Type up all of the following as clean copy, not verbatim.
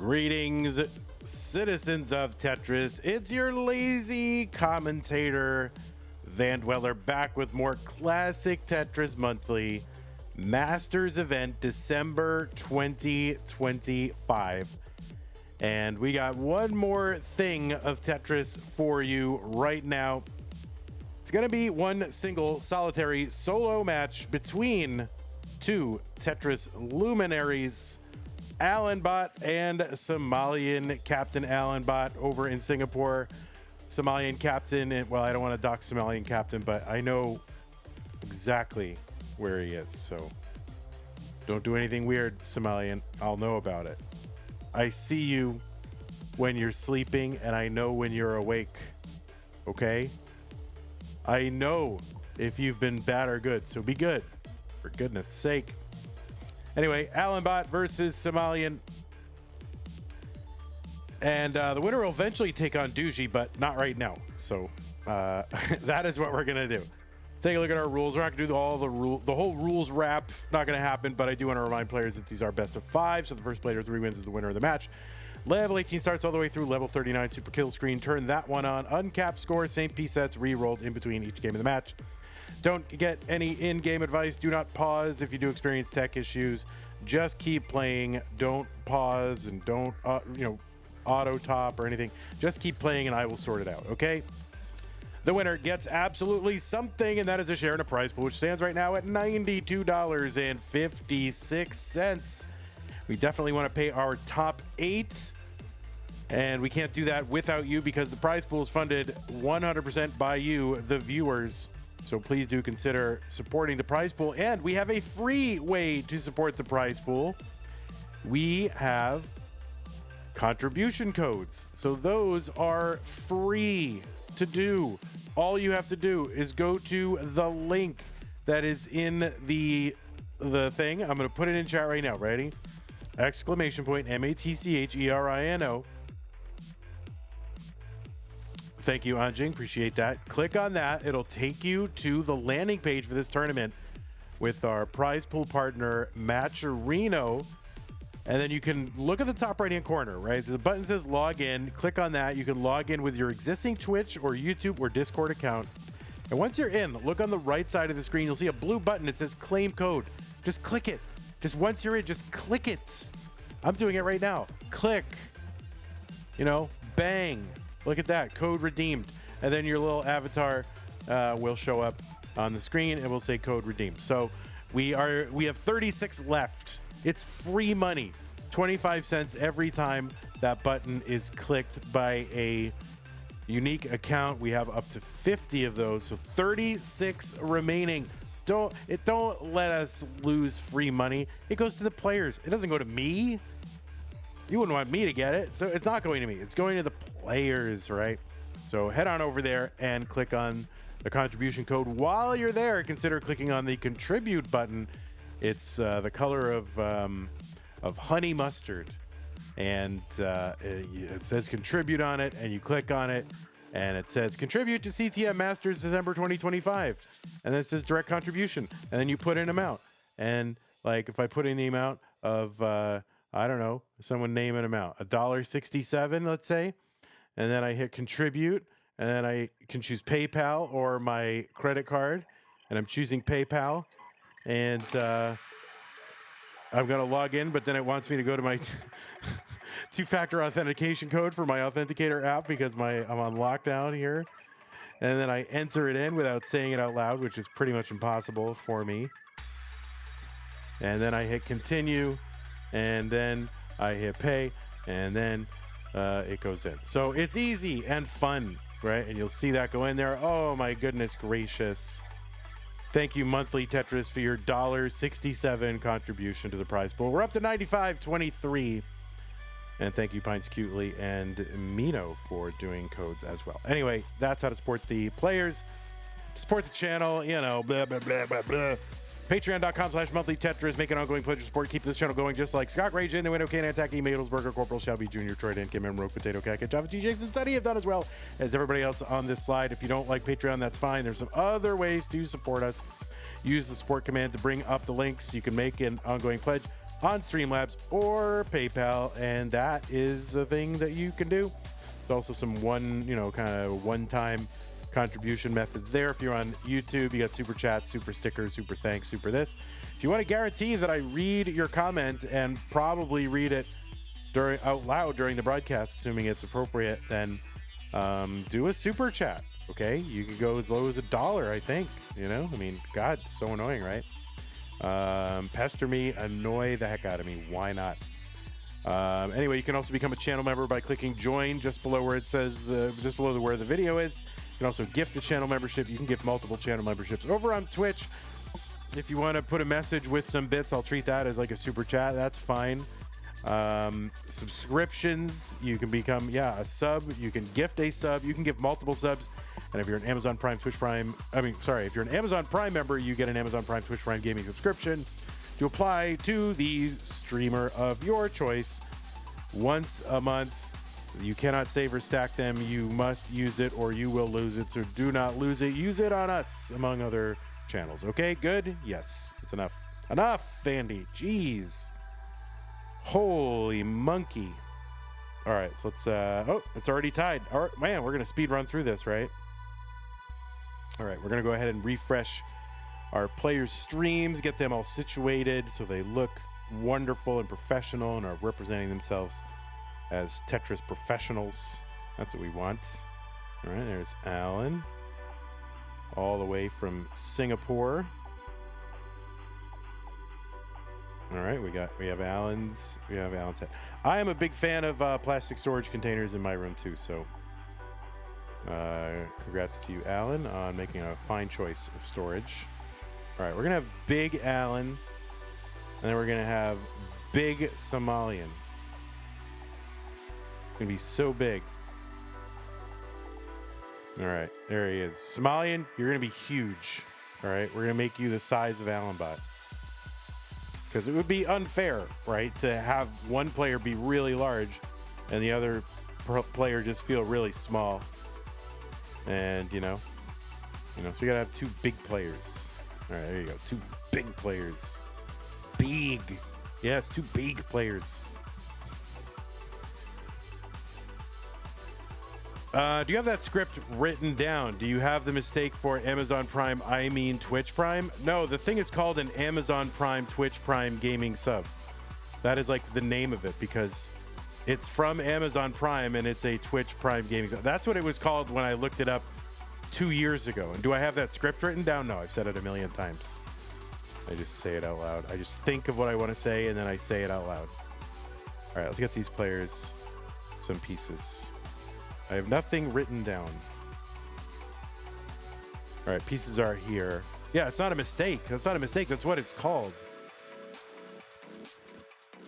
Greetings, citizens of Tetris. It's your lazy commentator, Van Dweller, back with more classic Tetris Monthly Masters event, December 2025. And we got one more thing of Tetris for you right now. It's going to be one single solitary solo match between two Tetris luminaries, Allenbot and Somalian Captain Allenbot over in Singapore. Somalian Captain, and well, I don't want to dock Somalian Captain, but I know exactly where he is, so don't do anything weird, Somalian. I'll know about it. I see you when you're sleeping, and I know when you're awake, okay? I know if you've been bad or good, so be good, for goodness sake. Anyway, Allenbot versus Somalian. And the winner will eventually take on Doogie, but not right now. So that is what we're going to do. Take a look at our rules. We're not going to do the whole rules wrap. Not going to happen, but I do want to remind players that these are best of 5. So the first player 3 wins is the winner of the match. Level 18 starts all the way through level 39 super kill screen. Turn that one on. Uncapped score, same piece sets, re-rolled in between each game of the match. Don't get any in-game advice. Do not pause if you do experience tech issues. Just keep playing. Don't pause and don't, auto top or anything. Just keep playing and I will sort it out, okay? The winner gets absolutely something, and that is a share in a prize pool, which stands right now at $92.56. We definitely want to pay our top 8, and we can't do that without you because the prize pool is funded 100% by you, the viewers. So please do consider supporting the prize pool. And we have a free way to support the prize pool. We have contribution codes. So those are free to do. All you have to do is go to the link that is in the thing. I'm going to put it in chat right now. Ready? ! MATCHERINO. Thank you, Anjing. Appreciate that. Click on that. It'll take you to the landing page for this tournament with our prize pool partner, Matcherino. And then you can look at the top right-hand corner, right? The button says log in. Click on that. You can log in with your existing Twitch or YouTube or Discord account. And once you're in, look on the right side of the screen. You'll see a blue button. It says claim code. Just click it. Just once you're in, just click it. I'm doing it right now. Click. Bang. Look at that, code redeemed. And then your little avatar will show up on the screen and will say code redeemed. So we have 36 left. It's free money, 25 cents every time that button is clicked by a unique account. We have up to 50 of those, so 36 remaining. Don't let us lose free money. It goes to the players. It doesn't go to me. You wouldn't want me to get it, so it's not going to me. It's going to the players, right? So head on over there and click on the contribution code. While you're there, consider clicking on the contribute button. It's the color of honey mustard, and it says contribute on it, and you click on it, and it says contribute to CTM Masters December 2025, and then it says direct contribution, and then you put in amount, and like if I put in the amount of I don't know, someone name an amount, $1.67, let's say. And then I hit contribute, and then I can choose PayPal or my credit card. And I'm choosing PayPal. And I'm going to log in, but then it wants me to go to my two-factor authentication code for my authenticator app because I'm on lockdown here. And then I enter it in without saying it out loud, which is pretty much impossible for me. And then I hit continue. And then I hit pay, and then it goes in. So it's easy and fun, right? And you'll see that go in there. Oh, my goodness gracious. Thank you, Monthly Tetris, for your $1.67 contribution to the prize pool. We're up to $95.23. And thank you, Pines Cutely and Mino for doing codes as well. Anyway, that's how to support the players. Support the channel, blah, blah, blah, blah, blah. Patreon.com/monthly Tetris. Make an ongoing pledge of support. Keep this channel going just like Scott Rage in the Window Can Attack, Madelsberger, Corporal Shelby Jr., Troy Dan, Kim, Rogue Potato Cat, Java TJs, and Sunny have done as well as everybody else on this slide. If you don't like Patreon, that's fine. There's some other ways to support us. Use the support command to bring up the links. You can make an ongoing pledge. on Streamlabs or PayPal, and that is a thing that you can do. There's also some kind of one-time contribution methods there. If you're on YouTube, you got super chat, super stickers, super thanks, super this. If you want to guarantee that I read your comment and probably read it out loud during the broadcast, assuming it's appropriate, then do a super chat. Okay, you can go as low as $1, I think. I mean, God, so annoying, right? Pester me, annoy the heck out of me. Why not? Anyway, you can also become a channel member by clicking join just below where it says, just below where the video is. You can also gift a channel membership. You can gift multiple channel memberships over on Twitch. If you want to put a message with some bits, I'll treat that as like a super chat. That's fine. Subscriptions, you can become a sub. You can gift a sub. You can give multiple subs. And if you're an Amazon Prime if you're an Amazon Prime member, you get an Amazon Prime Twitch Prime gaming subscription to apply to the streamer of your choice once a month. You cannot save or stack them. You must use it or you will lose it. So do not lose it. Use it on us, among other channels. Okay, good? Yes, it's enough. Enough, Vandy. Jeez. Holy monkey. All right, so let's it's already tied. All right, man, we're gonna speed run through this, right? All right, we're gonna go ahead and refresh our players' streams, get them all situated so they look wonderful and professional and are representing themselves as Tetris professionals. That's what we want. All right, there's Alan, all the way from Singapore. All right, we have Alan's head. I am a big fan of plastic storage containers in my room too, so congrats to you, Alan, on making a fine choice of storage. All right, we're gonna have Big Alan, and then we're gonna have Big Somalian. It's gonna be so big. All right, there he is. Somalian, you're gonna be huge. All right, we're gonna make you the size of Allenbot. Because it would be unfair, right, to have one player be really large and the other player just feel really small. And, so we got to have two big players. All right, there you go. Two big players. Big. Yes, two big players. Do you have that script written down? Do you have the mistake for Amazon Prime, I mean Twitch Prime? No, the thing is called an Amazon Prime Twitch Prime gaming sub. That is like the name of it because it's from Amazon Prime and it's a Twitch Prime gaming sub. That's what it was called when I looked it up 2 years ago. And do I have that script written down? No, I've said it a million times. I just say it out loud. I just think of what I want to say and then I say it out loud. All right, let's get these players some pieces. I have nothing written down. All right, pieces are here. Yeah, it's not a mistake. That's not a mistake. That's what it's called.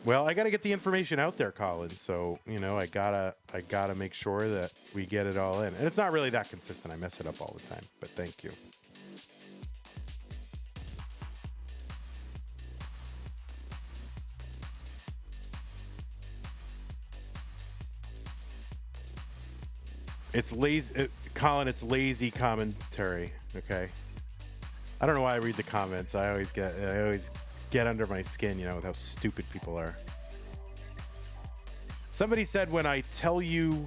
Well, I got to get the information out there, Colin. So, I gotta make sure that we get it all in. And it's not really that consistent. I mess it up all the time, but thank you. It's lazy, Colin. It's lazy commentary. Okay. I don't know why I read the comments. I always get under my skin, with how stupid people are. Somebody said when I tell you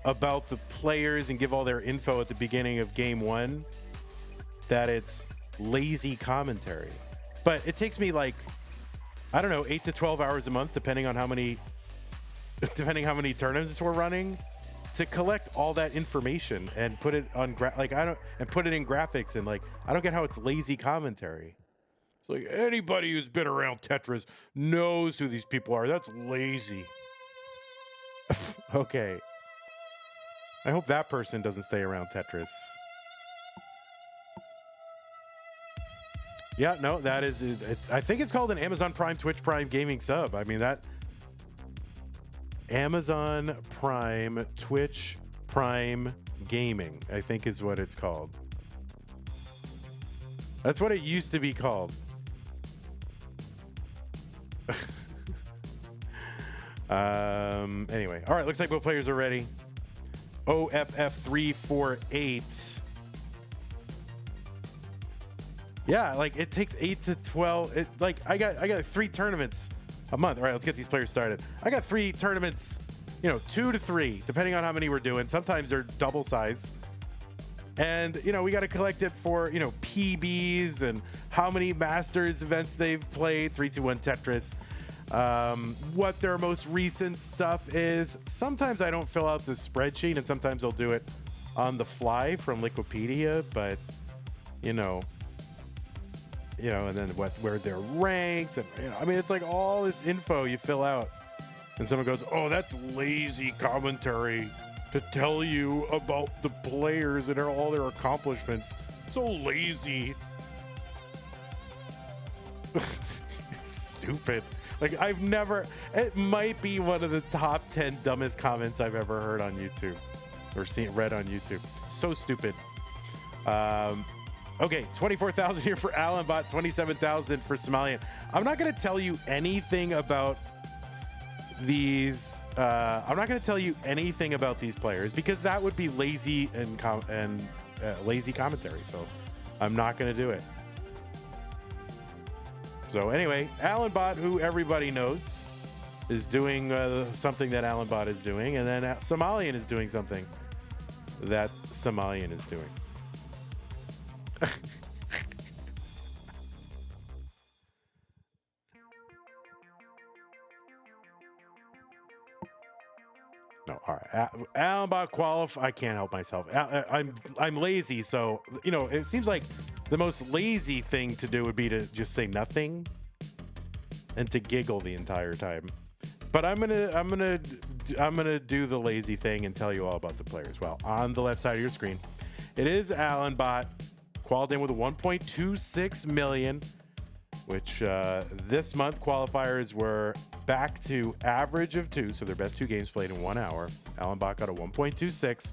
about the players and give all their info at the beginning of game one, that it's lazy commentary. But it takes me 8 to 12 hours a month, depending how many tournaments we're running, to collect all that information and put it on put it in graphics, and I don't get how it's lazy commentary. It's like anybody who's been around Tetris knows who these people are. That's lazy. Okay. I hope that person doesn't stay around Tetris. Yeah, no, that is I think it's called an Amazon Prime Twitch Prime gaming sub. I mean that Amazon Prime Twitch Prime Gaming, I think is what it's called. That's what it used to be called. Anyway, all right, looks like both players are ready. OFF348. Yeah, it takes 8 to 12. I got 3 tournaments a month. All right, let's get these players started. I got 3 tournaments, 2 to 3, depending on how many we're doing. Sometimes they're double size. And, we got to collect it for, PBs and how many Masters events they've played, 3, 2, 1 Tetris, what their most recent stuff is. Sometimes I don't fill out the spreadsheet, and sometimes I'll do it on the fly from Wikipedia, but, and then where they're ranked. And, it's like all this info you fill out. And someone goes, oh, that's lazy commentary to tell you about the players and all their accomplishments. So lazy. It's stupid. Like, it might be one of the top 10 dumbest comments I've ever heard on YouTube or read on YouTube. So stupid. Okay, 24,000 here for Allenbot, 27,000 for Somalian. I'm not going to tell you anything about these. I'm not going to tell you anything about these players because that would be lazy and lazy commentary. So I'm not going to do it. So anyway, Allenbot, who everybody knows, is doing something that Allenbot is doing, and then Somalian is doing something that Somalian is doing. No, all right. Allenbot qualify. I can't help myself. I'm lazy, so it seems like the most lazy thing to do would be to just say nothing and to giggle the entire time. But I'm gonna do the lazy thing and tell you all about the players. Well, on the left side of your screen, it is Allenbot, qualified in with a 1.26 million, which this month qualifiers were back to average of 2, so their best 2 games played in 1 hour. Allenbot got a 1.26.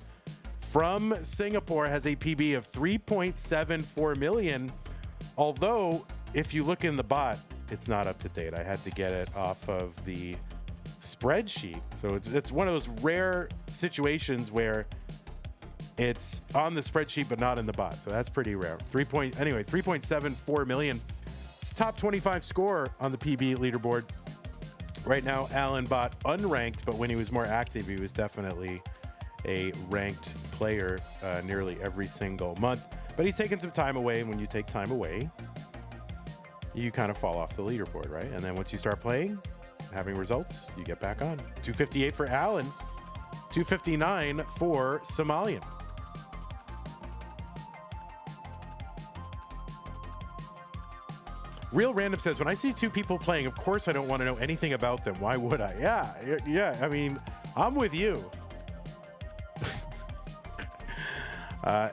From Singapore, has a PB of 3.74 million. Although, if you look in the bot, it's not up to date. I had to get it off of the spreadsheet. So it's one of those rare situations where it's on the spreadsheet but not in the bot. So that's pretty rare. 3.74 million. It's top 25 score on the PB leaderboard. Right now, Allenbot unranked, but when he was more active, he was definitely a ranked player nearly every single month. But he's taken some time away, and when you take time away, you kind of fall off the leaderboard, right? And then once you start playing, having results, you get back on. 258 for Allen, 259 for Somalian. Real Random says, when I see 2 people playing, of course I don't want to know anything about them. Why would I? Yeah. I mean, I'm with you.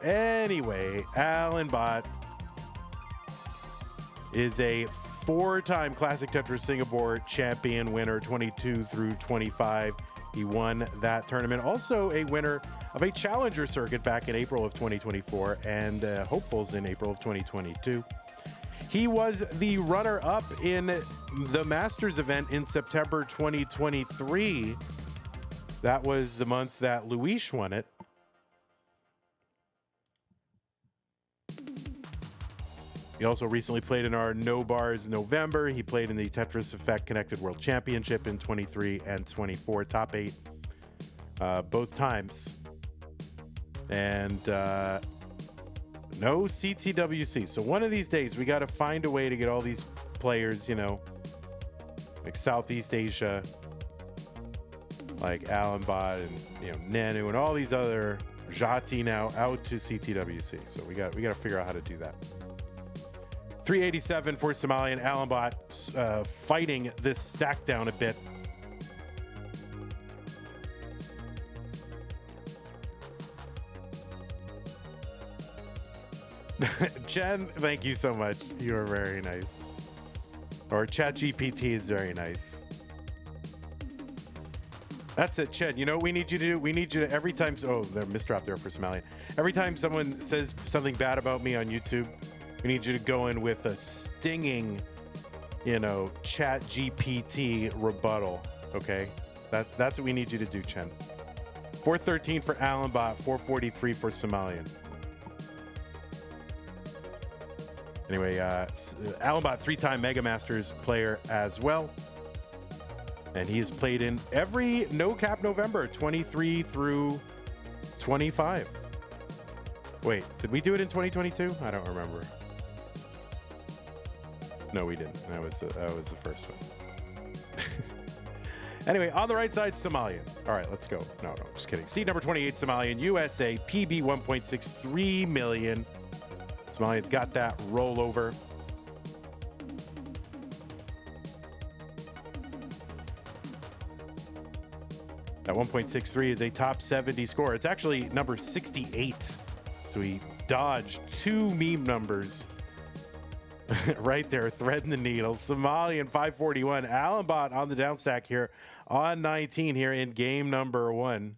Anyway, Allenbot is a 4-time Classic Tetris Singapore champion winner, 22 through 25. He won that tournament. Also a winner of a Challenger circuit back in April of 2024 and hopefuls in April of 2022. He was the runner-up in the Masters event in September 2023. That was the month that Luis won it. He also recently played in our No Bars November. He played in the Tetris Effect Connected World Championship in 23 and 24, top 8 both times. And no CTWC. So one of these days, we got to find a way to get all these players, like Southeast Asia, like Allenbot and Nanu and all these other Jati now out to CTWC. So we got to figure out how to do that. 387 for Somalian. Allenbot fighting this stack down a bit. Chen, thank you so much. You are very nice. Or ChatGPT is very nice. That's it, Chen. You know what we need you to do? We need you to, every time, oh, there misdrop there for Somalian. Every time someone says something bad about me on YouTube, we need you to go in with a stinging, ChatGPT rebuttal, okay? That's what we need you to do, Chen. 413 for Allenbot, 443 for Somalian. Anyway, Allenbot, 3-time Mega Masters player as well. And he has played in every No Cap November, 23 through 25. Wait, did we do it in 2022? I don't remember. No, we didn't. That was the first one. Anyway, on the right side, Somalian. All right, let's go. No, just kidding. Seed number 28, Somalian, USA, PB 1.63 million. Somalian's got that rollover. That 1.63 is a top 70 score. It's actually number 68. So he dodged two meme numbers right there, threading the needle. Somalian 541. Allenbot on the down stack here on 19 here in game number 1.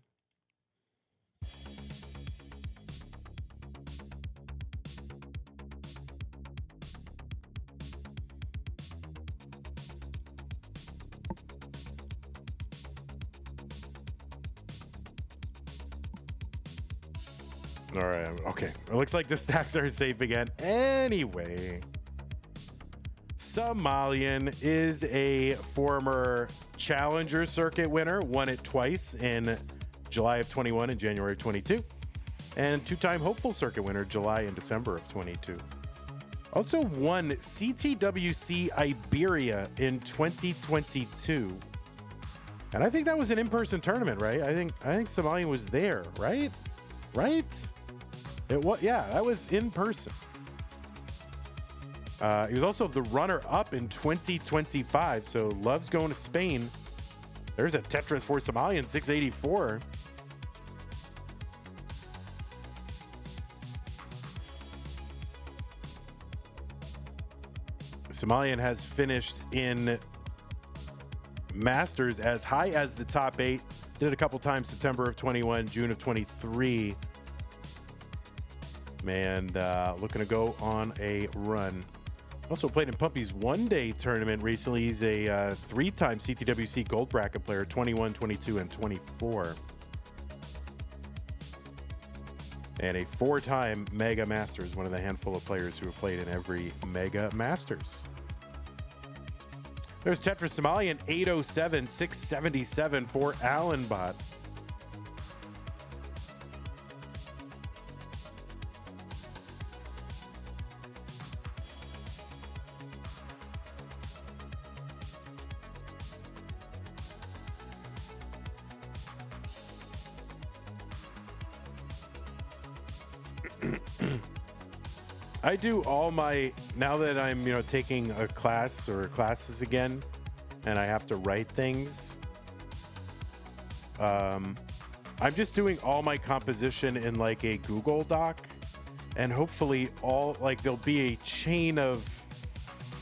All right, okay. It looks like the stacks are safe again. Anyway, Somalian is a former Challenger Circuit winner, won it twice in July of 21 and January of 22, and two-time Hopeful Circuit winner, July and December of 22. Also won CTWC Iberia in 2022. And I think that was an in-person tournament, right? I think Somalian was there, right? Right? It was, yeah, that was in person. He was also the runner-up in 2025, so loves going to Spain. There's a Tetris for Somalian, 684. Somalian has finished in Masters as high as the top 8. Did it a couple times, September of 21, June of 23. And looking to go on a run. Also played in Pumpy's one-day tournament recently. He's a three-time CTWC gold bracket player, 21, 22, and 24. And a four-time Mega Masters, one of the handful of players who have played in every Mega Masters. There's Tetris Somalian, 807, 677 for Allenbot. I do all my, now that I'm, taking a class or classes again, and I have to write things. I'm just doing all my composition in like a Google Doc, and hopefully there'll be a chain of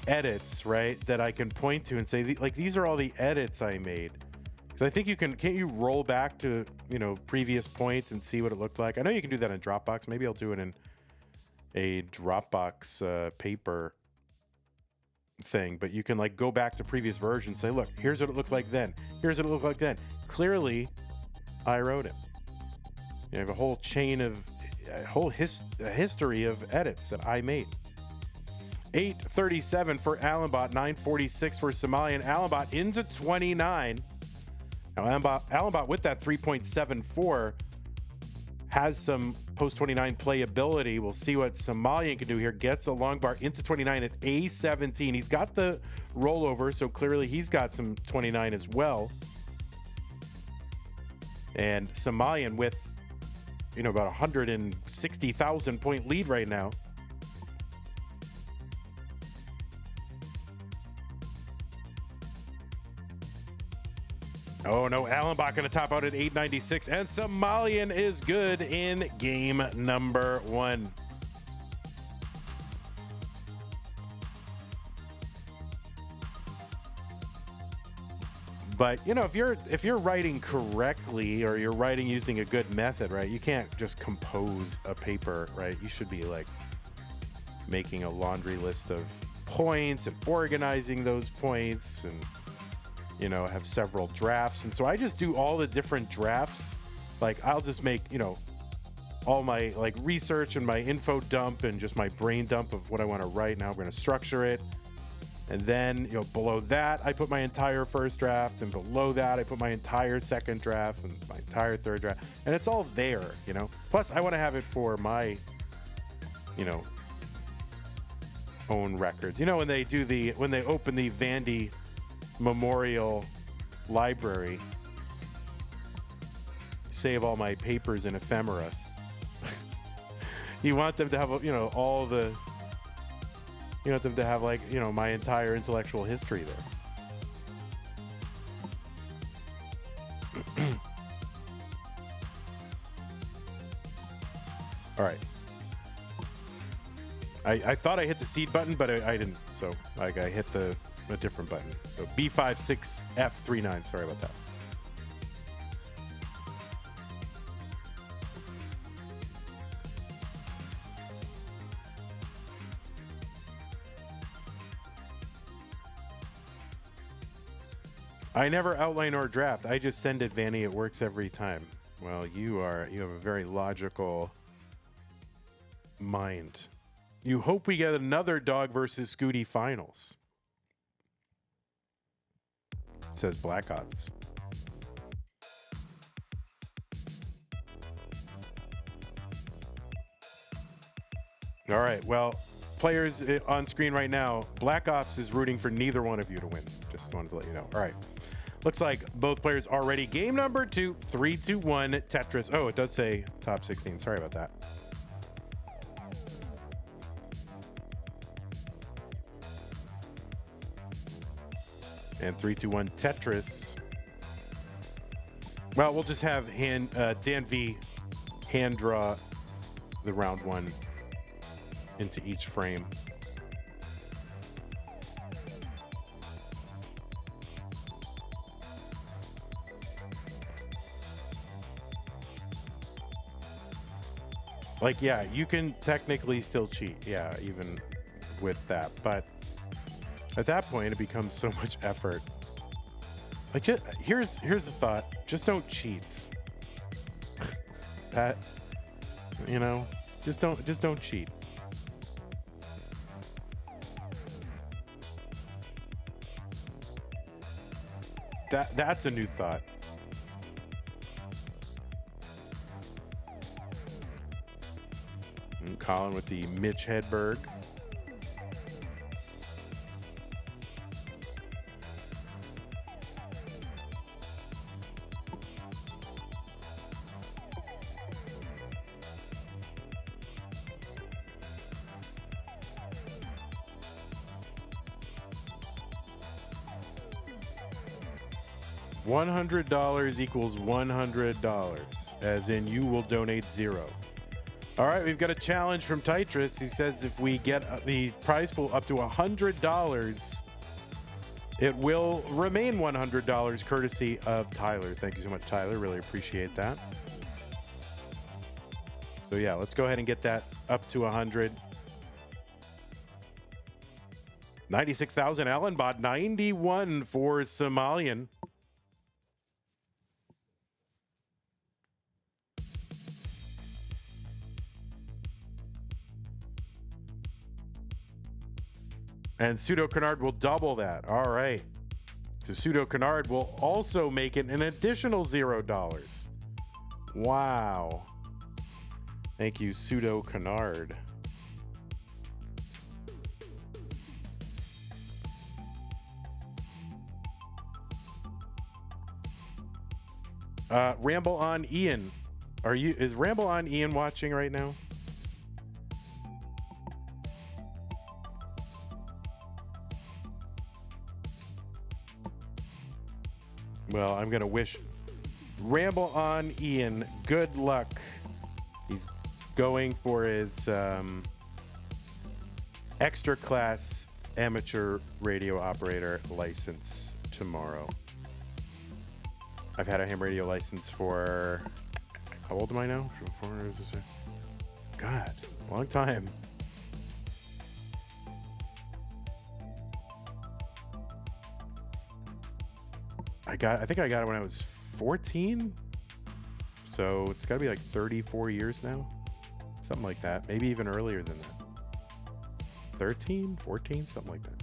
edits, right, that I can point to and say, like, these are all the edits I made. Because I think can't you roll back to, previous points and see what it looked like? I know you can do that in Dropbox. Maybe I'll do it in a Dropbox paper thing, but you can like go back to previous versions, say, look, here's what it looked like then. Here's what it looked like then. Clearly, I wrote it. You have a whole chain of, history of edits that I made. 837 for Allenbot, 946 for Somalian. Allenbot into 29. Now, Allenbot with that 3.74 has some post-29 playability. We'll see what Somalian can do here. Gets a long bar into 29 at A17. He's got the rollover, so clearly he's got some 29 as well. And Somalian with, about 160,000 point lead right now. Oh no, Allenbot going to top out at 896, and Somalian is good in game number 1. But if you're writing correctly, or you're writing using a good method, right? You can't just compose a paper, right? You should be like making a laundry list of points and organizing those points, and have several drafts. And so I just do all the different drafts. Like I'll just make, all my like research and my info dump and just my brain dump of what I want to write. Now I'm going to structure it. And then, below that, I put my entire first draft, and below that, I put my entire second draft and my entire third draft, and it's all there, Plus, I want to have it for my, own records. When they open the Vandy Memorial Library, save all my papers and ephemera. You want them to have, all the. You want them to have my entire intellectual history there. All right. I thought I hit the seed button, but I didn't. So I hit a different button. So B56F39. Sorry about that. I never outline or draft. I just send it, Vanny. It works every time. Well, you have a very logical mind. You hope we get another Dog versus Scooty finals. Says Black Ops. All right. Well, players on screen right now, Black Ops is rooting for neither one of you to win. Just wanted to let you know. All right. Looks like both players are ready. Game number 2, 3, 2, 1, Tetris. Oh, it does say top 16. Sorry about that. And 3, 2, 1, Tetris. Well, we'll just have Dan V hand draw the round 1 into each frame. Yeah, you can technically still cheat. Yeah, even with that. But at that point, it becomes so much effort. Here's the thought. Just don't cheat. Pat, just don't cheat. That's a new thought. And Colin with the Mitch Hedberg. $100 equals $100, as in you will donate 0. All right, we've got a challenge from Tetris. He says if we get the prize pool up to $100, it will remain $100, courtesy of Tyler. Thank you so much, Tyler. Really appreciate that. So yeah, let's go ahead and get that up to 100. 96,000 Allenbot, 91 for Somalian. And Pseudo Canard will double that. All right. So Pseudo Canard will also make it an additional $0. Wow. Thank you, Pseudo Canard. Ramble on Ian. Is Ramble on Ian watching right now? Well, I'm going to wish Ramble on Ian good luck. He's going for his extra class amateur radio operator license tomorrow. I've had a ham radio license for, how old am I now? God, long time. I think I got it when I was 14. So it's got to be like 34 years now. Something like that. Maybe even earlier than that. 13, 14, something like that.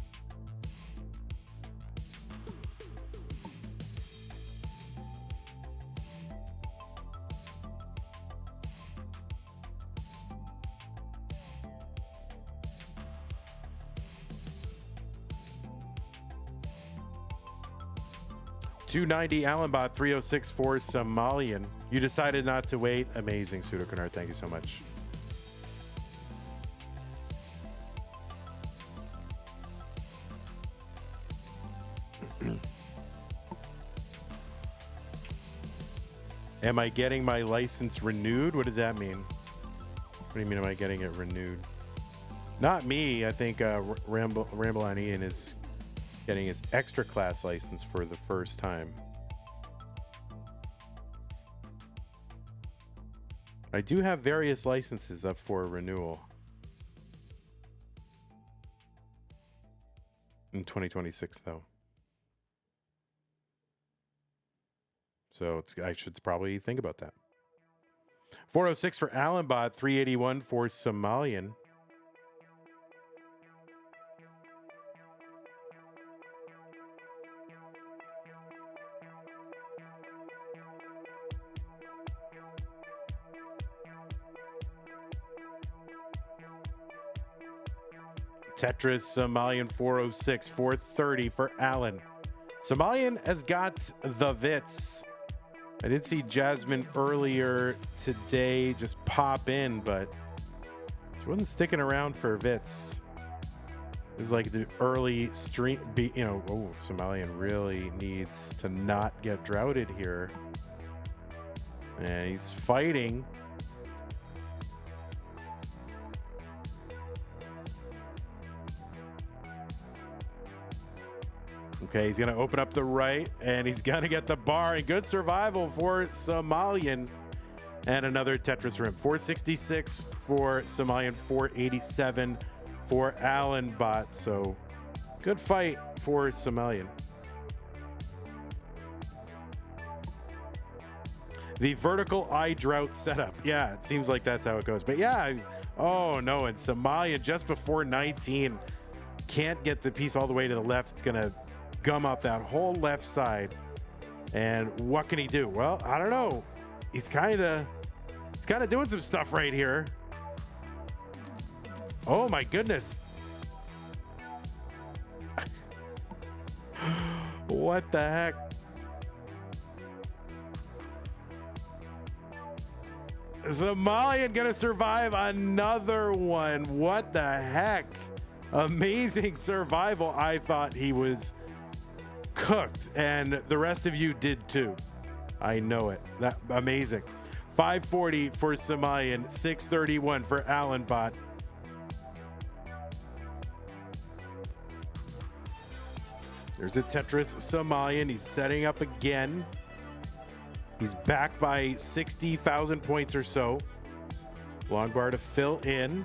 290 Allenbot, 306 for Somalian. You decided not to wait. Amazing, Pseudo-Canard. Thank you so much. Am I getting my license renewed? What does that mean? What do you mean, am I getting it renewed? Not me. I think Ramble on Ian is getting his extra class license for the first time. I do have various licenses up for renewal in 2026, though. So I should probably think about that. 406 for Allenbot, 381 for Somalian. Tetris, Somalian 406, 430 for Allen. Somalian has got the Vits. I did see Jasmine earlier today just pop in, but she wasn't sticking around for Vits. It was like the early stream, Somalian really needs to not get droughted here. And he's fighting. Okay, he's going to open up the right, and he's going to get the bar. And good survival for Somalian. And another Tetris rim. 466 for Somalian, 487 for Allenbot. So good fight for Somalian. The vertical eye drought setup. Yeah, it seems like that's how it goes. But yeah, oh no, and Somalian just before 19 can't get the piece all the way to the left. It's going to gum up that whole left side. And what can he do? Well, I don't know. He's kind of doing some stuff right here. Oh my goodness. What the heck? Somalian gonna survive another one. What the heck? Amazing survival. I thought he was cooked, and the rest of you did too. I know it. That amazing. 540 for Somalian, 631 for Allenbot. There's a Tetris Somalian. He's setting up again. He's back by 60,000 points or so. Long bar to fill in.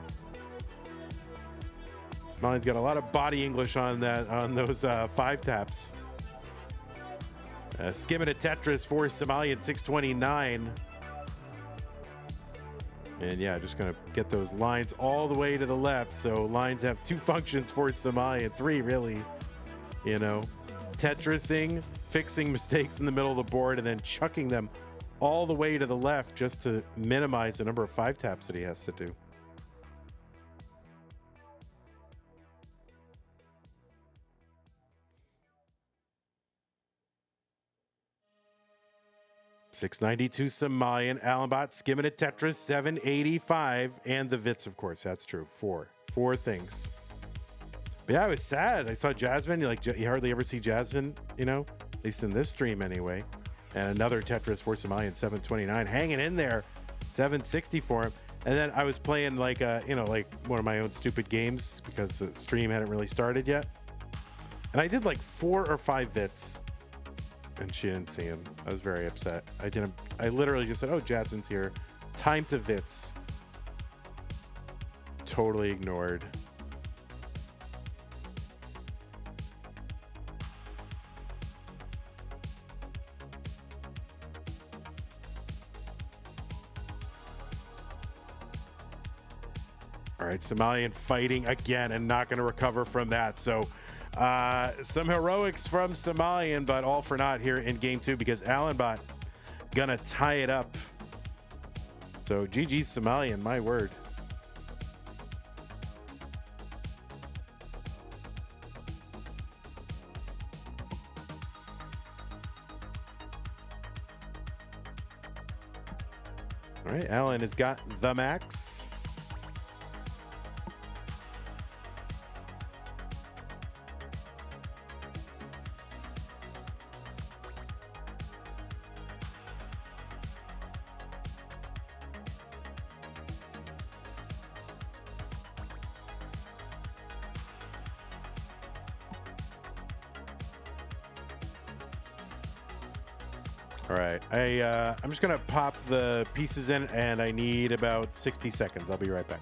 Somalian's got a lot of body English on those 5 taps. Skimming a Tetris for Somalian, 629. And yeah, just going to get those lines all the way to the left. So lines have 2 functions for Somalian, 3 really. You know, Tetrising, fixing mistakes in the middle of the board, and then chucking them all the way to the left just to minimize the number of 5 taps that he has to do. $692 Somalian, Allenbot skimming a Tetris, 785, and the Vits, of course. That's true. Four things. But yeah, I was sad. I saw Jasmine. You hardly ever see Jasmine, at least in this stream anyway. And another Tetris for Somalian, 729, hanging in there, 760 for him. And then I was playing like one of my own stupid games because the stream hadn't really started yet. And I did like 4 or 5 Vits. And she didn't see him. I was very upset. I literally just said, oh, Jasmine's here. Time to Vits. Totally ignored. All right, Somalian fighting again and not going to recover from that. So some heroics from Somalian, but all for naught here in game 2 because Allenbot gonna tie it up. So GG Somalian, my word. All right, Alan has got the max. All right, I'm just gonna pop the pieces in, and I need about 60 seconds. I'll be right back.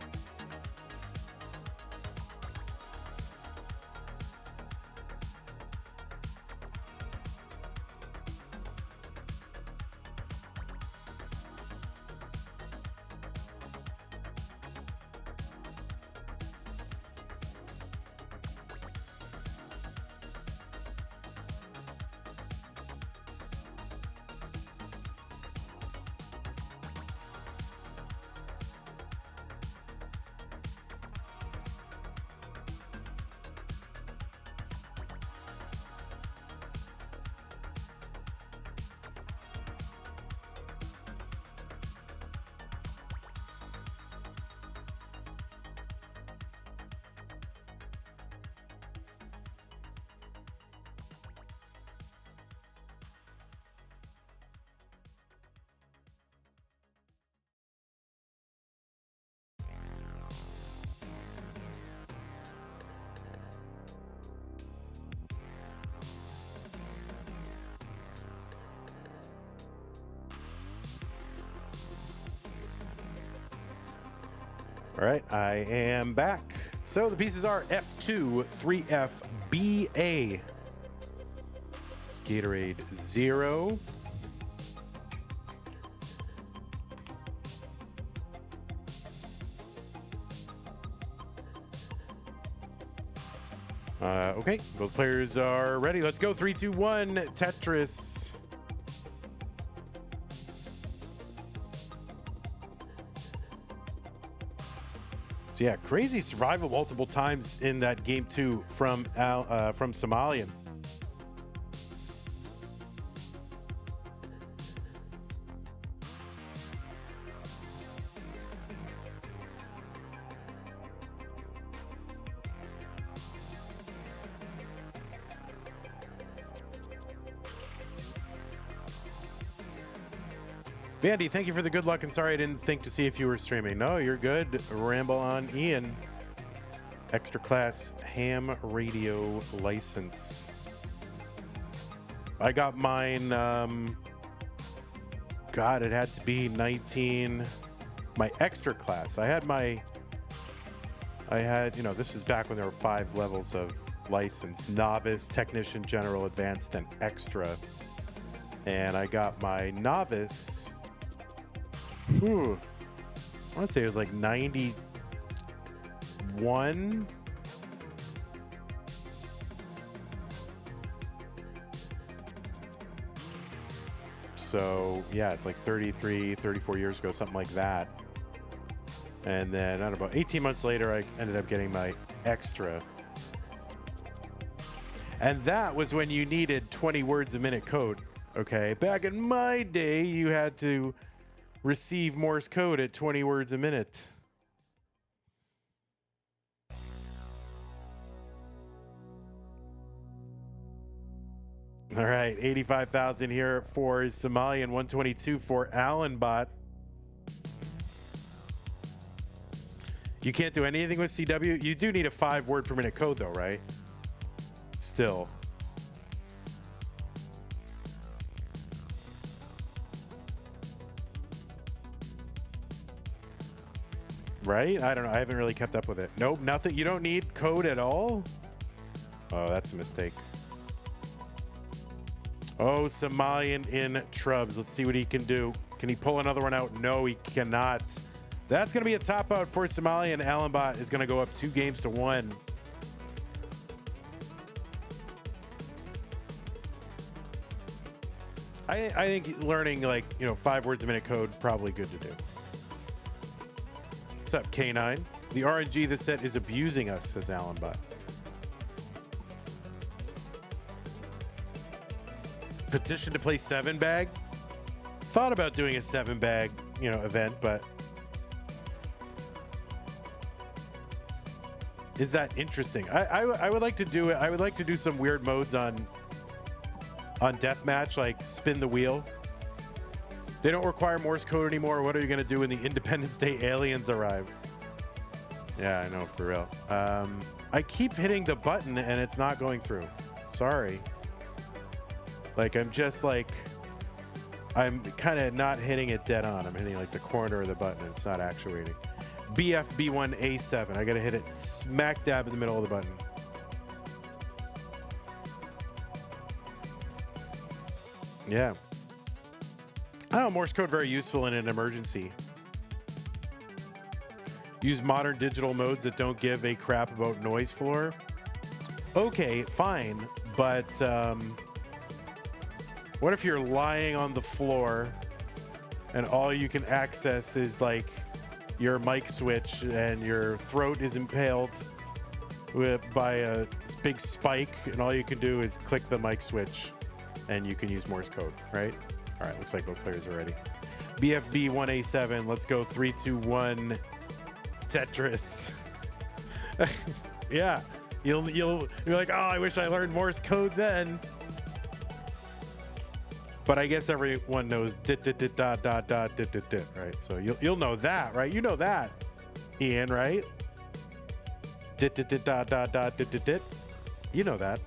All right, I am back. So the pieces are F2, 3F, BA. It's Gatorade 0. Okay, both players are ready. Let's go. 3, 2, 1. Tetris. So yeah, crazy survival multiple times in that game too from Somalian. Vandy, thank you for the good luck, and sorry I didn't think to see if you were streaming. No, you're good. Ramble on, Ian. Extra class ham radio license. I got mine, God, it had to be 19, my extra class. I had, you know, this was back when there were 5 levels of license: novice, technician, general, advanced, and extra. And I got my novice. I want to say it was like 91. So yeah, it's like 33, 34 years ago, something like that. And then I don't know, about 18 months later, I ended up getting my extra. And that was when you needed 20 words a minute code. Okay, back in my day, you had to receive Morse code at 20 words a minute. All right, 85,000 here for Somalian, 122 for Allenbot. You can't do anything with CW. You do need a 5 word per minute code though, right? Still. Right? I don't know. I haven't really kept up with it. Nope, nothing. You don't need code at all? Oh, that's a mistake. Oh, Somalian in Trubs. Let's see what he can do. Can he pull another one out? No, he cannot. That's going to be a top out for Somalian. Allenbot is going to go up 2-1. I think learning, like, 5 words a minute code, probably good to do. What's up, K9? The RNG this set is abusing us, says Allenbot. Petition to play 7-bag. Thought about doing a 7-bag event, but is that interesting? I would like to do it. I would like to do some weird modes on deathmatch, like spin the wheel. They don't require Morse code anymore. What are you going to do when the Independence Day aliens arrive? Yeah, I know, for real. I keep hitting the button and it's not going through. Sorry. Like, I'm kind of not hitting it dead on. I'm hitting like the corner of the button. It's not actuating. BFB1A7. I got to hit it smack dab in the middle of the button. Yeah. I don't know, Morse code very useful in an emergency. Use modern digital modes that don't give a crap about noise floor. Okay, fine, but what if you're lying on the floor and all you can access is like your mic switch and your throat is impaled by a big spike and all you can do is click the mic switch and you can use Morse code, right? All right, looks like both players are ready. BFB1A7, let's go 3, 2, 1. Tetris. Yeah, you're like, oh, I wish I learned Morse code then. But I guess everyone knows dit dit dit dot dot dot dit dit dit, right? So you'll know that, right? You know that, Ian, right? Dit dit dit dot dot dot dit dit dit. You know that.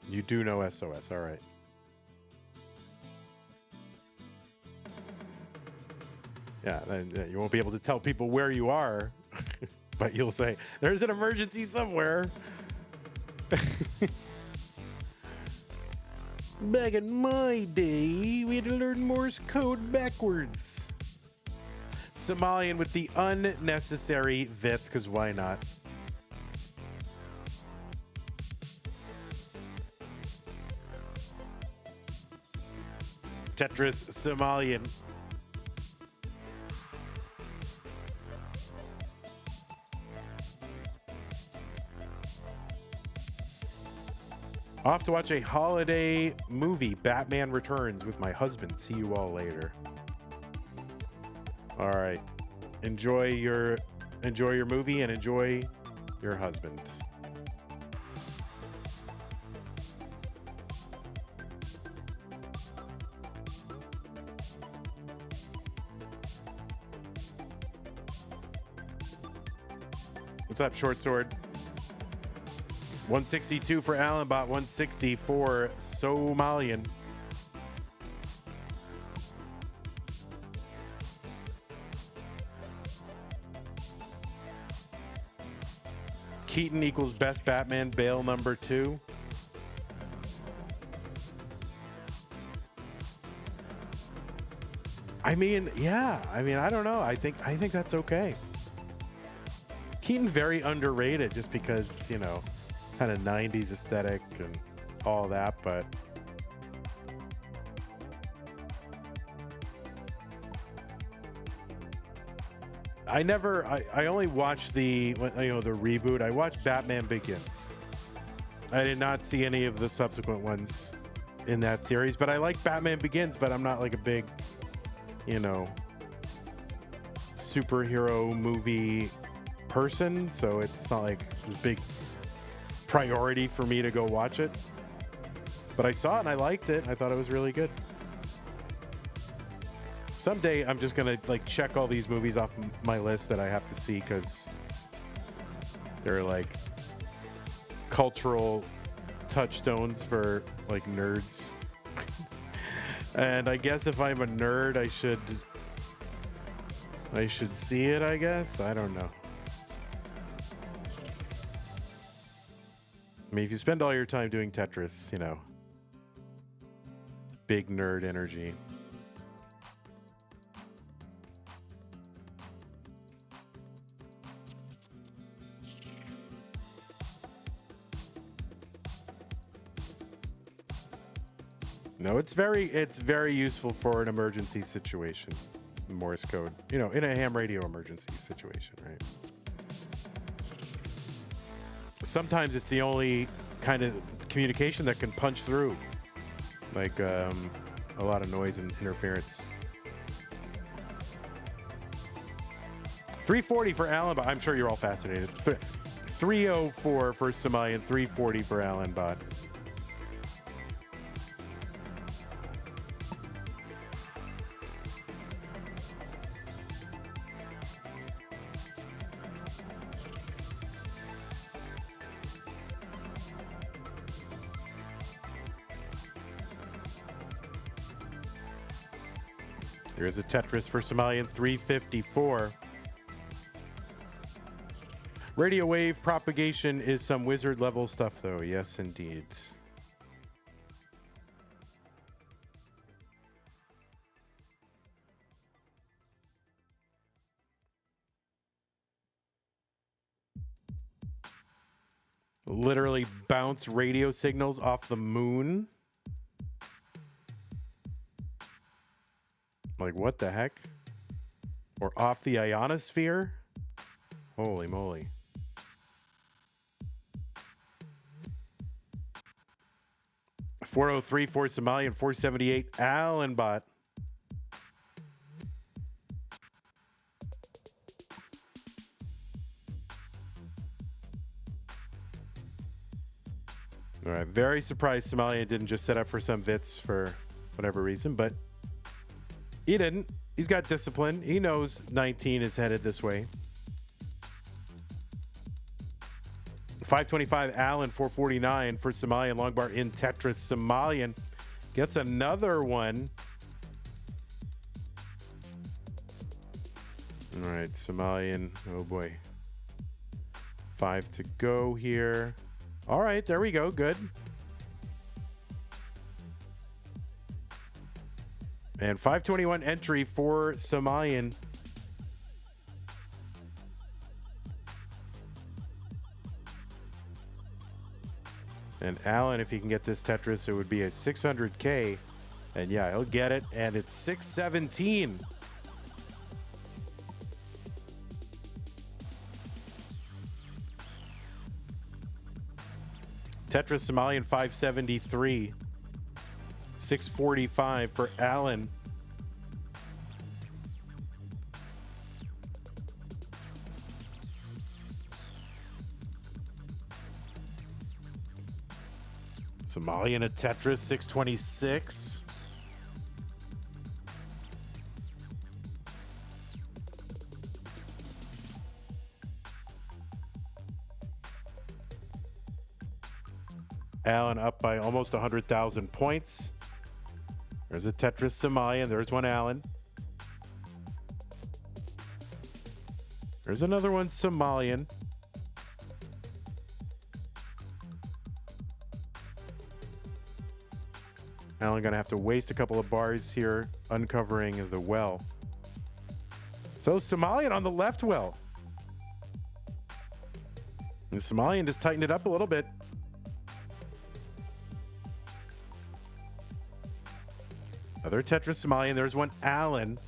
You do know SOS, all right. Yeah, you won't be able to tell people where you are, but you'll say, there's an emergency somewhere. Back in my day, we had to learn Morse code backwards. Somalian with the unnecessary vits, because why not? Tetris Somalian. Off to watch a holiday movie, Batman Returns, with my husband. See you all later. All right. Enjoy your movie and enjoy your husband. What's up, Short Sword? 162 for Allenbot, 160 for Somalian. Keaton equals best Batman, Bale number 2. I mean, yeah. I mean, I don't know. I think that's okay. Keaton very underrated just because, you know, kind of 90s aesthetic and all that, but I only watched the reboot. I watched Batman Begins. I did not see any of the subsequent ones in that series, but I like Batman Begins, but I'm not like a big, you know, superhero movie person, so it's not like this big priority for me to go watch it. But I saw it and I liked it. I thought it was really good. Someday I'm just gonna like check all these movies off my list that I have to see because they're like cultural touchstones for like nerds. And I guess if I'm a nerd, I should see it, I guess. I don't know. I mean, if you spend all your time doing Tetris, you know, big nerd energy. No, it's very useful for an emergency situation. Morse code, you know, in a ham radio emergency situation, right? sometimes it's the only kind of communication that can punch through, like a lot of noise and interference. 340 for Allenbot. I'm sure you're all fascinated. 304 for Somalian, 340 for Allenbot. Here's a Tetris for Somalian, 354. Radio wave propagation is some wizard level stuff, though. Yes, indeed. Literally bounce radio signals off the moon. Like, what the heck? Or off the ionosphere? Holy moly. $403 for Somalian, $478 Allenbot. All right, very surprised Somalian didn't just set up for some Vits for whatever reason, but he didn't. He's got discipline. He knows 19 is headed this way. 525 Allen, 449 for Somalian. Long bar in Tetris. Somalian gets another one. All right, Somalian. Oh boy. 5 to go here. All right, there we go. Good. And 521 entry for Somalian. And Allen, if he can get this Tetris, it would be a 600K. And yeah, he'll get it. And it's 617. Tetris Somalian 573. 645 for Allen. Somalian a Tetris 626. Allen up by almost 100,000 points. There's a Tetris Somalian. There's one Allen. There's another one Somalian. Allen gonna have to waste a couple of bars here uncovering the well. So Somalian on the left well. And Somalian just tightened it up a little bit. Another Tetris Somalian. There's one Allen.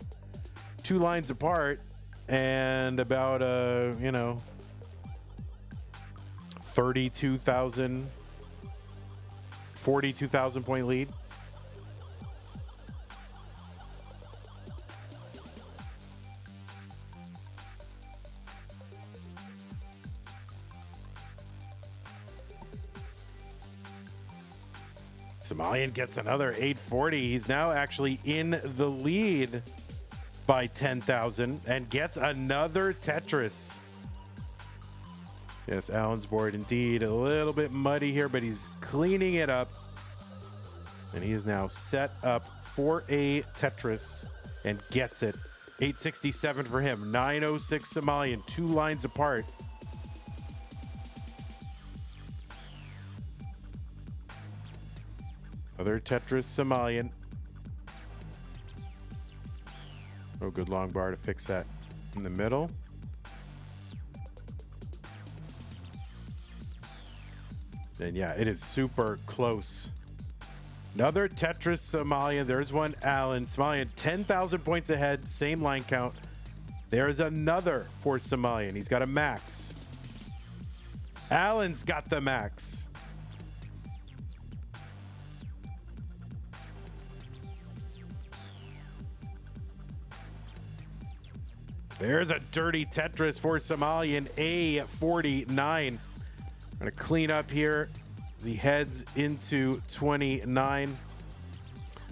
2 lines apart and about 32,000, 42,000 point lead. Somalian gets another 840. He's now actually in the lead by 10,000 and gets another Tetris. Yes, Allen's board indeed a little bit muddy here, but he's cleaning it up. And he is now set up for a Tetris and gets it. 867 for him. 906 Somalian, 2 lines apart. Other Tetris Somalian. Oh, good long bar to fix that in the middle. And yeah, it is super close. Another Tetris Somalian. There's one Allen. Somalian 10,000 points ahead. Same line count. There's another for Somalian. He's got a max. Allen's got the max. There's a dirty Tetris for Somalian A49. Gonna clean up here as he heads into 29.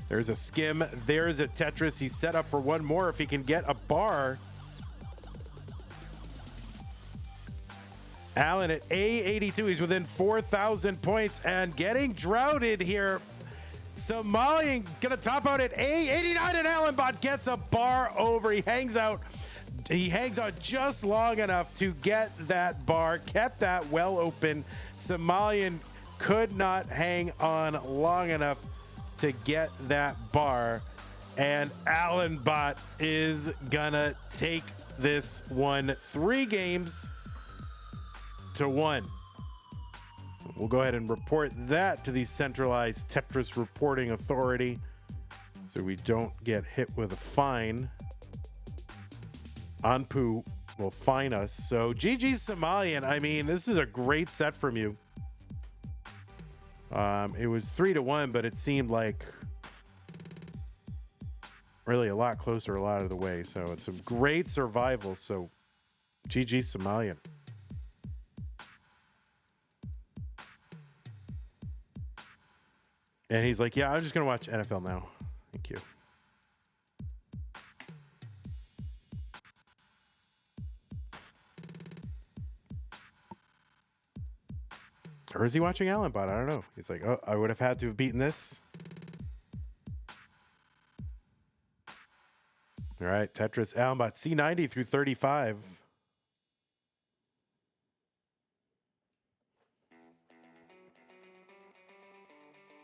There's a skim. There's a Tetris. He's set up for one more if he can get a bar. Allen at A82. He's within 4,000 points and getting droughted here. Somalian gonna top out at A89, and Allenbot gets a bar over. He hangs out just long enough to get that bar, kept that well open. Somalian could not hang on long enough to get that bar, and Allenbot is gonna take this one 3-1. We'll go ahead and report that to the centralized Tetris reporting authority so we don't get hit with a fine. Anpu will fine us. So GG Somalian. I mean, this is a great set from you. It was 3-1, but it seemed like really a lot closer a lot of the way. So it's a great survival. So GG Somalian. And he's like, yeah, I'm just going to watch NFL now. Thank you. Or is he watching Allenbot? I don't know. He's like, oh, I would have had to have beaten this. All right, Tetris, Allenbot, C90 through 35.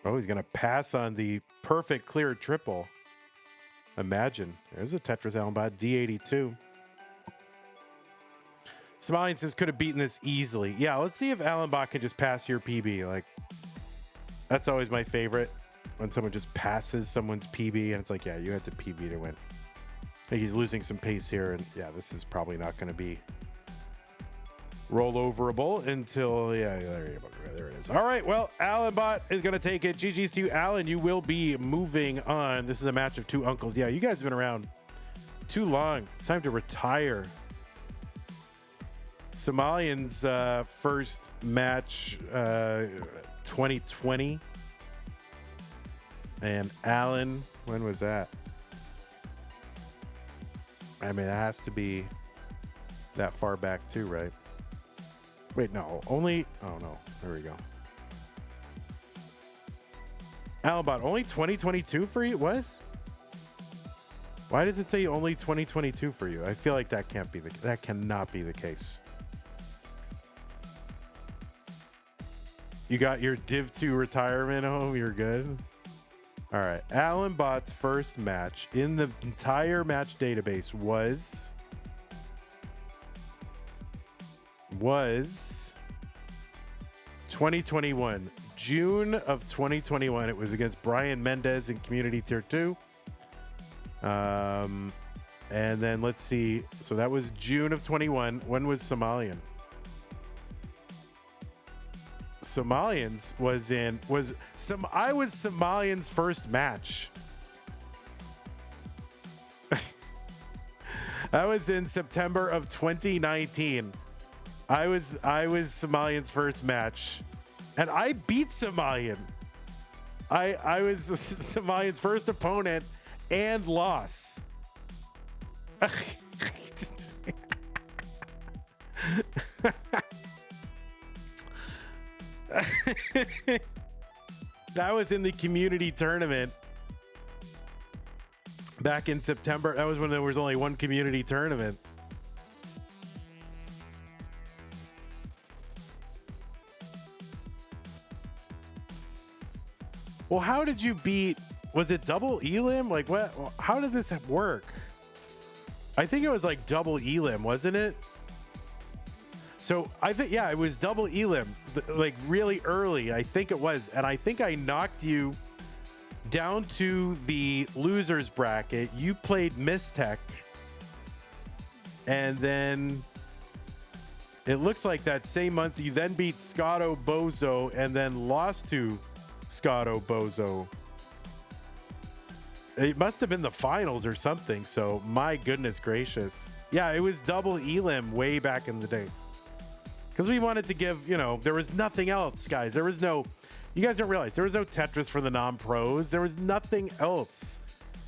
Oh, he's going to pass on the perfect clear triple. Imagine. There's a Tetris Allenbot, D82. Somalian says could have beaten this easily. Yeah, let's see if Allenbot can just pass your PB. Like, that's always my favorite, when someone just passes someone's PB and it's like, yeah, you had the PB to win. I think he's losing some pace here, and yeah, this is probably not going to be rolloverable until, yeah, there it is. All right, well, Allenbot is going to take it. GG's to you, Allen. You will be moving on. This is a match of two uncles. Yeah, you guys have been around too long. It's time to retire. Somalian's first match, 2020. And Allen, when was that? I mean, it has to be that far back too, right? Wait, no, only, oh no, there we go. Allenbot, only 2022 for you? What? Why does it say only 2022 for you? I feel like that cannot be the case. You got your Div 2 retirement home, you're good. All right, Allenbot's first match in the entire match database was 2021, June of 2021. It was against Brian Mendez in Community Tier 2. And then let's see. So that was June of 21. When was Somalian? Somalian's I was Somalian's first match. That was in September of 2019. I was Somalian's first match, and I beat Somalian. I was Somalian's first opponent and loss. That was in the community tournament back in September. That was when there was only one community tournament. Well, how did you beat? Was it double elim? Like what? How did this work? I think it was like double elim, wasn't it? So I think, yeah, it was double elim, like really early. I think it was, and I think I knocked you down to the losers bracket. You played Mistech, and then It looks like that same month you then beat Scotto Bozo and then lost to Scotto Bozo. It must have been the finals or something. So my goodness gracious. Yeah, it was double Elim way back in the day. Because we wanted to give, you know, there was nothing else, guys. There was no, you guys don't realize, there was no Tetris for the non-pros. There was nothing else.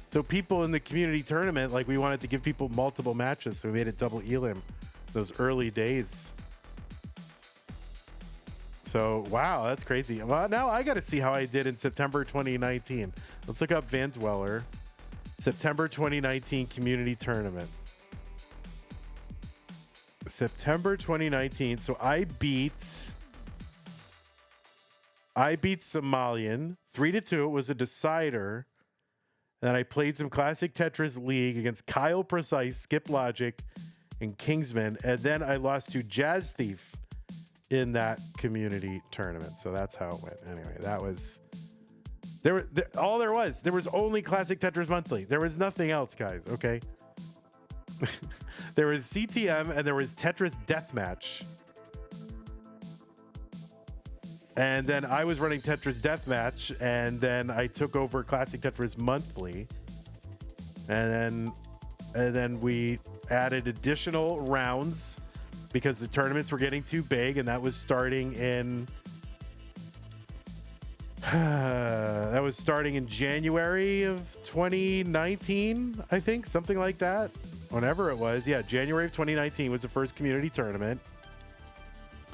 So people in the community tournament, like we wanted to give people multiple matches. So we made it double Elim those early days. So, wow, that's crazy. Well, now I got to see how I did in September 2019. Let's look up Van Dweller. September 2019 community tournament. September 2019. So I beat Somalian 3-2. It was a decider. Then I played some classic Tetris League against Kyle Precise, Skip Logic, and Kingsman. And then I lost to Jazz Thief in that community tournament. So that's how it went. Anyway, that was there was only classic Tetris Monthly. There was nothing else, guys. Okay. There was CTM and there was Tetris Deathmatch. And then I was running Tetris Deathmatch, and then I took over Classic Tetris Monthly. And then we added additional rounds because the tournaments were getting too big, and that was starting in January of 2019, I think, something like that. Whenever it was. Yeah, January of 2019 was the first community tournament.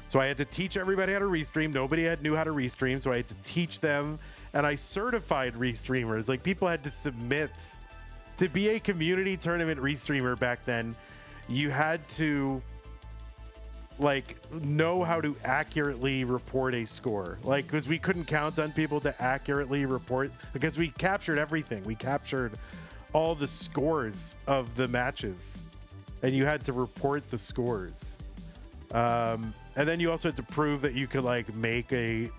So I had to teach everybody how to restream. Nobody knew how to restream, so I had to teach them. And I certified restreamers. Like, people had to submit. To be a community tournament restreamer back then, you had to, like, know how to accurately report a score. Like, because we couldn't count on people to accurately report, because we captured everything. We captured all the scores of the matches, and you had to report the scores. And then you also had to prove that you could, like, make a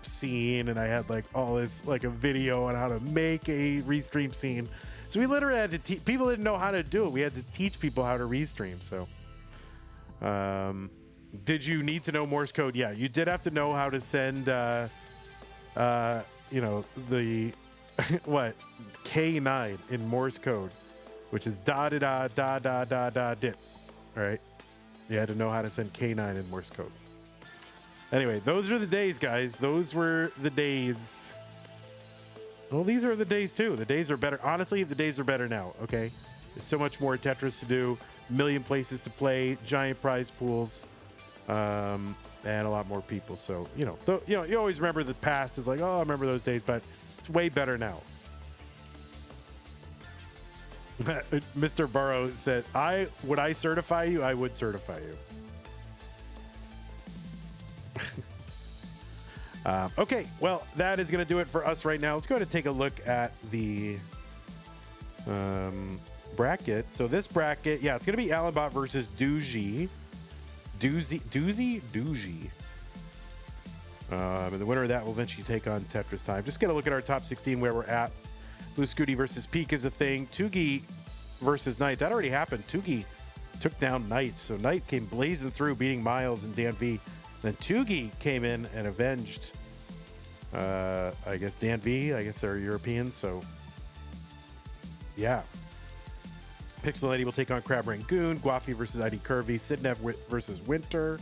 scene, and I had, like, all this, like, a video on how to make a restream scene. So we literally had to teach. People didn't know how to do it. We had to teach people how to restream. So, did you need to know Morse code? Yeah, you did have to know how to send, the what, K9 in Morse code, which is da da da da da da da dip. All right. You had to know how to send K9 in Morse code. Anyway, those are the days, guys. Those were the days. Well, these are the days, too. The days are better. Honestly, the days are better now, okay? There's so much more Tetris to do, a million places to play, giant prize pools, and a lot more people. So, you always remember the past is like, oh, I remember those days, but it's way better now. Mr. Burrow said, would I certify you? I would certify you. Okay, well, that is going to do it for us right now. Let's go ahead and take a look at the bracket. So this bracket, yeah, it's going to be Allenbot versus Doozy. And the winner of that will eventually take on Tetris Time. Just get a look at our top 16 where we're at. Blue Scooty versus Peak is a thing. Tugi versus Knight. That already happened. Tugi took down Knight. So Knight came blazing through, beating Miles and Dan V. Then Tugi came in and avenged, I guess, Dan V. I guess they're European. So, yeah. Pixel Lady will take on Crab Rangoon. Guafi versus ID Curvy. Sidnev versus Winter.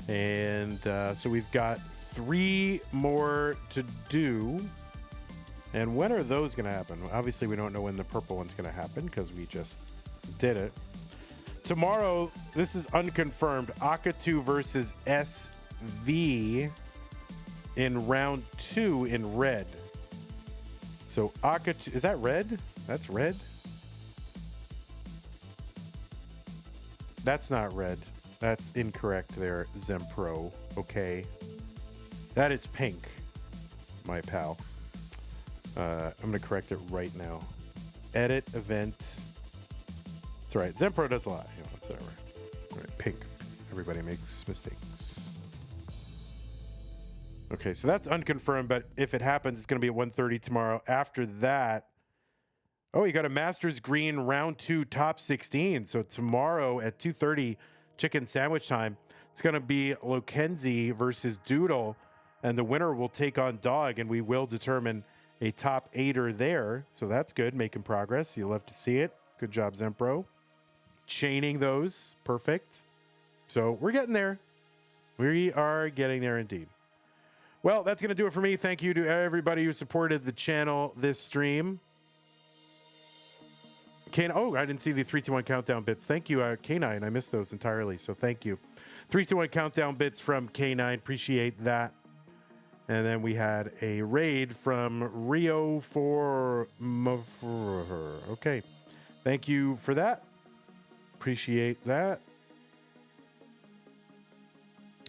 And so we've got 3 more to do. And when are those going to happen? Obviously, we don't know when the purple one's going to happen because we just did it. Tomorrow, this is unconfirmed. Akatu versus SV in round 2 in red. So Akatu, is that red? That's red? That's not red. That's incorrect there, Zempro. Okay. That is pink, my pal. I'm going to correct it right now. Edit event. That's all right. Zempro does a lot. That's all right. All right. Pink. Everybody makes mistakes. Okay, so that's unconfirmed, but if it happens, it's going to be at 1:30 tomorrow. After that, oh, you got a Masters Green round 2 top 16. So tomorrow at 2:30, chicken sandwich time. It's going to be Lokenzie versus Doodle, and the winner will take on Dog, and we will determine a top 8er there. So that's good, making progress. You'll love to see it. Good job, Zempro. Chaining those, perfect. So we're getting there. We are getting there indeed. Well, that's going to do it for me. Thank you to everybody who supported the channel this stream. Oh, I didn't see the 3, 2, 1 countdown bits. Thank you, K9. I missed those entirely, so thank you. 3, 2, 1 countdown bits from K9. Appreciate that. And then we had a raid from Rio for okay. Thank you for that. Appreciate that.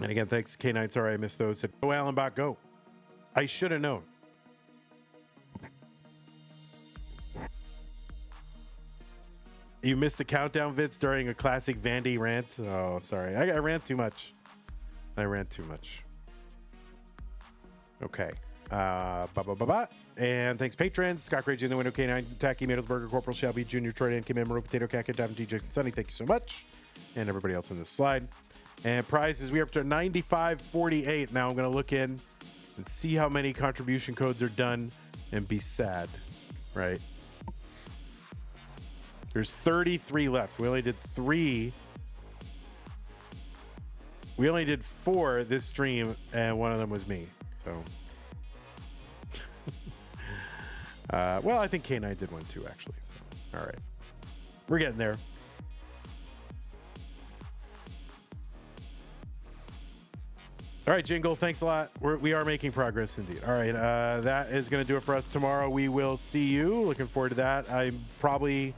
And again, thanks, K9. Sorry I missed those. Go, Allenbot, go. I should have known. You missed the countdown vids during a classic Vandy rant. Oh, sorry. I ran too much. Okay. And thanks, patrons. Scott Rage in the window, K9, Tacky, Middlesburger, Corporal Shelby, Junior, Troy, and Kim, Emerald, Potato, Cat, Davin, T, Jackson, Sunny. Thank you so much. And everybody else on this slide. And prizes, we are up to 95.48. Now I'm going to look in and see how many contribution codes are done and be sad, right? There's 33 left. We only did 3. We only did 4 this stream, and one of them was me. So, well, I think K9 did one too, actually. So, all right. We're getting there. All right, Jingle, thanks a lot. We are making progress indeed. All right, that is going to do it for us tomorrow. We will see you. Looking forward to that. I probably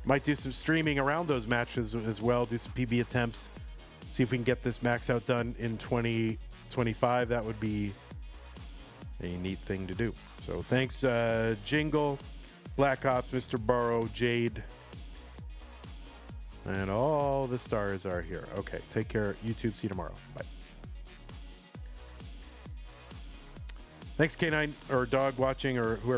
might do some streaming around those matches as well, do some PB attempts, see if we can get this max out done in 2025. That would be a neat thing to do. So thanks, Jingle, Black Ops, Mr. Burrow, Jade, and all the stars are here. Okay, take care. YouTube, see you tomorrow. Bye. Thanks, K9 or Dog watching or whoever.